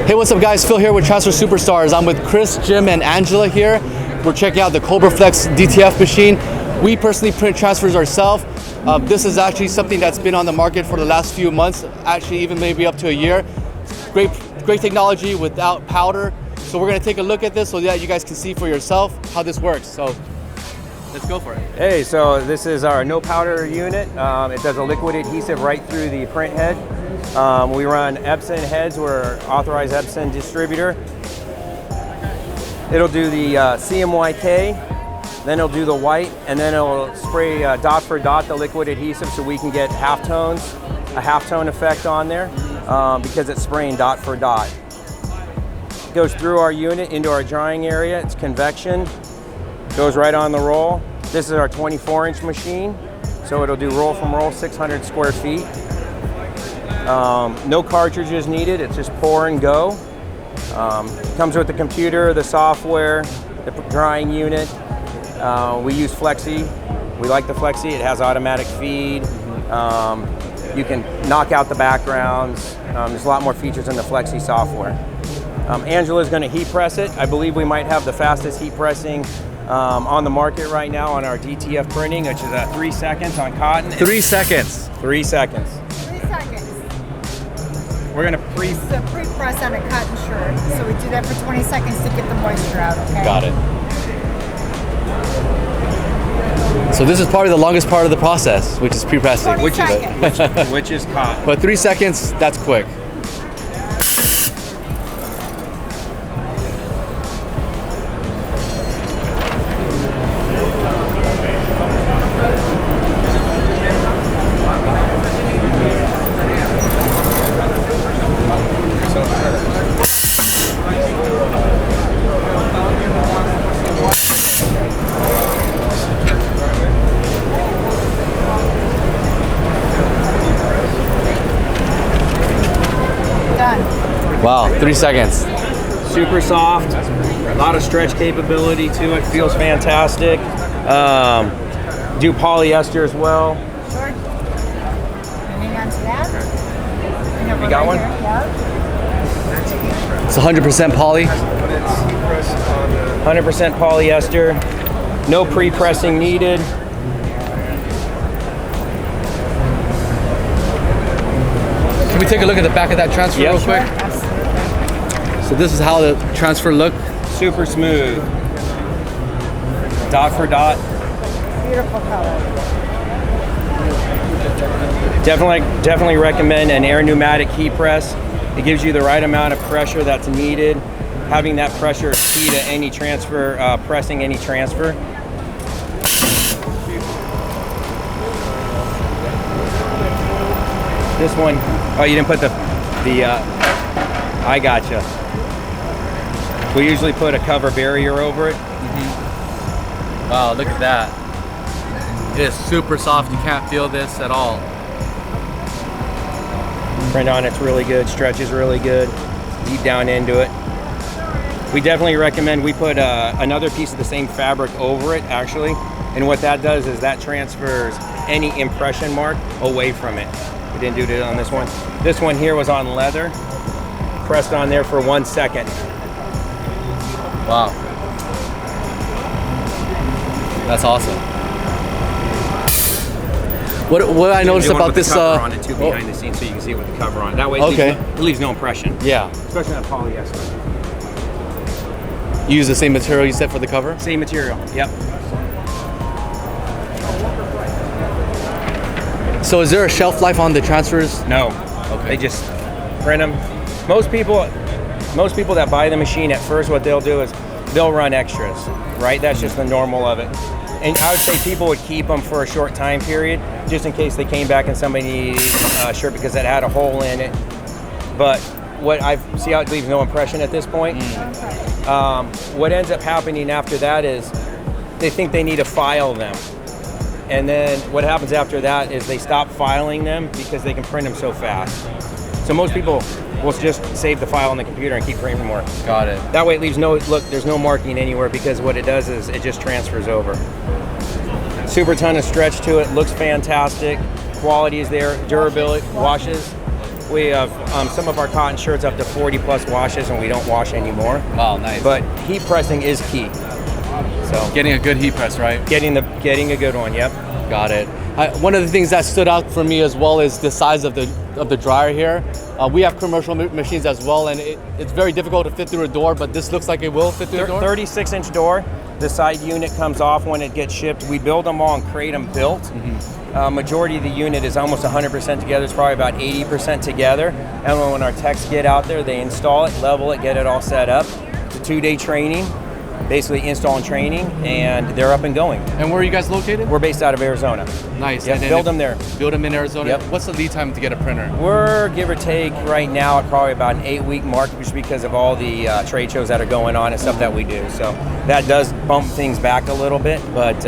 Hey, what's up guys? Phil here with Transfer Superstars. I'm with Chris, Jim, and Angela here. We're checking out the Cobraflex DTF machine. We personally print transfers ourselves. This is actually something that's been on the market for the last few months, actually even maybe up to a year. Great technology without powder. So we're gonna take a look at this so that you guys can see for yourself how this works. So let's go for it. Hey, so this is our no powder unit. It does a liquid adhesive right through the print head. We run Epson heads. We're authorized Epson distributor. It'll do the CMYK, then it'll do the white, and then it'll spray dot for dot the liquid adhesive so we can get halftones, a halftone effect on there because it's spraying dot for dot. It goes through our unit into our drying area. It's convection, goes right on the roll. This is our 24-inch machine, so it'll do roll from roll, 600 square feet. No cartridges needed, it's just pour and go. Comes with the computer, the software, the drying unit. We use Flexi. We like the Flexi. It has automatic feed. You can knock out the backgrounds. There's a lot more features in the Flexi software. Angela's going to heat press it. I believe we might have the fastest heat pressing on the market right now on our DTF printing, which is 3 seconds on cotton. 3 seconds. 3 seconds. 3 seconds. We're going to pre-press on a cotton shirt. So we do that for 20 seconds to get the moisture out, okay? Got it. So this is probably the longest part of the process, which is pre-pressing. 20 seconds. which is cotton. But 3 seconds, that's quick. Wow, 3 seconds. Super soft, a lot of stretch capability to it, feels fantastic. Do polyester as well. Sure. Hang on to that. You got one? It's 100% poly. 100% polyester, no pre-pressing needed. Can we take a look at the back of that transfer real quick? So this is how the transfer looked. Super smooth. Dot for dot. Beautiful color. Definitely recommend an air pneumatic heat press. It gives you the right amount of pressure that's needed. Having that pressure is key to any transfer, pressing any transfer. This one, oh, you didn't put the I gotcha. We usually put a cover barrier over it. Wow, look at that. It is super soft. You can't feel this at all. Print on it's really good, stretches really good, deep down into it. We definitely recommend we put another piece of the same fabric over it, actually. And what that does is that transfers any impression mark away from it. We didn't do it on this one. This one here was on leather, pressed on there for 1 second. Wow. That's awesome. What I noticed about this on it too behind the scenes so you can see it with the cover on. That way it leaves no impression. Yeah. Especially on polyester. You use the same material you said for the cover? Same material, yep. So is there a shelf life on the transfers? No. Okay. They just print them. Most people that buy the machine at first, what they'll do is they'll run extras, right? That's just the normal of it. And I would say people would keep them for a short time period, just in case they came back and somebody needed a shirt because it had a hole in it. But see how it leaves no impression at this point? What ends up happening after that is they think they need to file them. And then what happens after that is they stop filing them because they can print them so fast. So most people will just save the file on the computer and keep printing more. Got it. That way it leaves there's no marking anywhere because what it does is it just transfers over. Super ton of stretch to it, looks fantastic. Quality is there, durability, washes. We have some of our cotton shirts up to 40 plus washes, and we don't wash anymore. Wow, nice. But heat pressing is key. So Getting a good heat press, right? getting a good one. Yep. Got it. One of the things that stood out for me as well is the size of the dryer here. We have commercial machines as well, and it's very difficult to fit through a door, but this looks like it will fit through a door. 36-inch door. The side unit comes off when it gets shipped. We build them all and create them built. Majority of the unit is almost 100% together. It's probably about 80% together. And when our techs get out there, they install it, level it, get it all set up. It's a 2-day training, basically install and training, and they're up and going. And where are you guys located? We're based out of Arizona. Nice. Yep, And then build them there. Build them in Arizona. Yep. What's the lead time to get a printer? We're, give or take, right now at probably about an 8-week mark, just because of all the trade shows that are going on and stuff that we do. So that does bump things back a little bit, but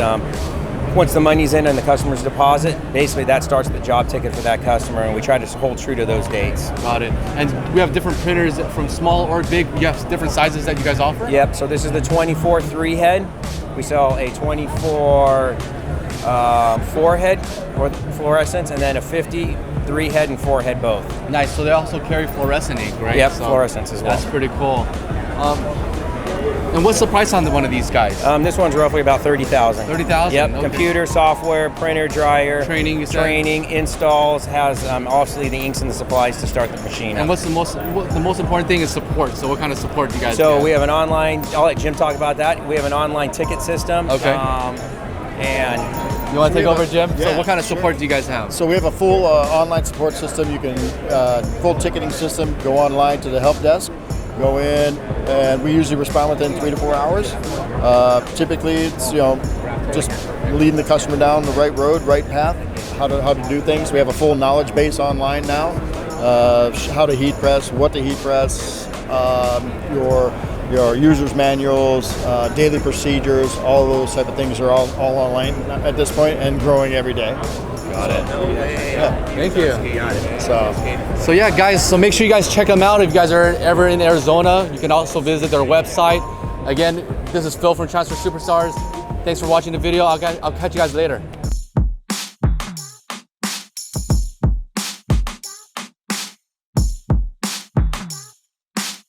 once the money's in and the customer's deposit, basically that starts the job ticket for that customer, and we try to hold true to those dates. Got it. And we have different printers from small or big. You have different sizes that you guys offer? Yep, so this is the 24 3-head. We sell a 24 4-head or fluorescence, and then a 50 3-head and 4-head both. Nice. So they also carry fluorescent ink, right? Yep, So fluorescence as well. That's pretty cool. And what's the price on one of these guys? This one's roughly about 30,000. 30,000? Yep. Okay. Computer, software, printer, dryer. Training, you said? Training, installs, has obviously the inks and the supplies to start the machine. And what's the most important thing is support. So what kind of support do you guys So get? we have an online, I'll let Jim talk about that. We have an online ticket system. Okay. And You want to take over, Jim? So Yeah, what kind of sure. support do you guys have? So we have a full online support system. You can full ticketing system. Go online to the help desk. Go in, and we usually respond within 3 to 4 hours. Typically, it's just leading the customer down the right road, right path, how to do things. We have a full knowledge base online now. How to heat press, what to heat press, your users manuals, daily procedures, all those type of things are all online at this point and growing every day. Got it. Yeah. Thank you. So So yeah, guys, so make sure you guys check them out. If you guys are ever in Arizona, you can also visit their website. Again, this is Phil from Transfer Superstars. Thanks for watching the video. I'll catch you guys later.